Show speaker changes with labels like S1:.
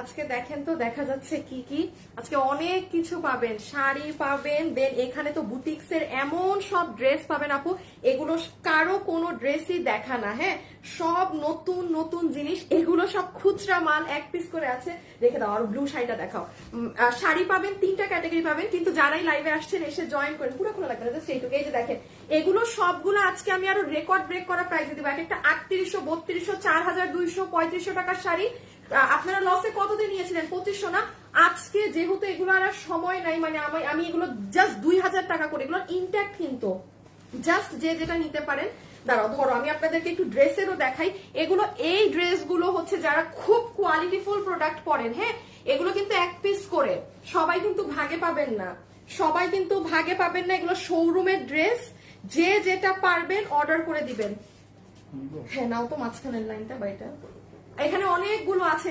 S1: আজকে দেখেন তো দেখা যাচ্ছে কি কি আজকে অনেক কিছু পাবেন, শাড়ি পাবেন, দেন এখানে তো বুটিক্স এর এমন সব ড্রেস পাবেন আপু, এগুলো কারো কোনো ড্রেসই দেখা না। হ্যাঁ, সব নতুন নতুন জিনিস, এগুলো সব খুচরা মাল, এক পিস করে আছে। রেখে দাও, আর ব্লু শাড়িটা দেখাও। শাড়ি পাবেন 3টা ক্যাটাগরি পাবেন, কিন্তু যারাই লাইভে আসছেন এসে জয়েন করেন, পুরো খোলা লাগবে না, সেইটুকু। এই যে দেখেন, এগুলো সবগুলো আজকে আমি আরো রেকর্ড ব্রেক করা প্রাইসে দিব। এক একটা 3800, 3200, 4200, 3500 টাকার শাড়ি। আপনারা লসে কত দিয়ে নিয়েছিলেন? 2500 না? আজকে যেহেতু এগুলো আর সময় নাই, মানে আমি এগুলো জাস্ট 2000 টাকা করে, এগুলো ইনট্যাক্ট কিন্তু, জাস্ট যে যেটা নিতে পারেন। দাঁড়াও, ধরো আমি আপনাদেরকে একটু ড্রেসেরও দেখাই। এগুলো, এই ড্রেসগুলো হচ্ছে যারা খুব কোয়ালিটিফুল প্রোডাক্ট পরেন, হ্যাঁ, এগুলো কিন্তু এক পিস করে, সবাই কিন্তু ভাগে পাবেন না, সবাই কিন্তু ভাগে পাবেন না। এগুলো শোরুমের ড্রেস, যে যেটা পারবেন অর্ডার করে দিবেন। হ্যাঁ, নাও তো মাঝখানের লাইনটা, বাইটা এখানে অনেকগুলো আছে।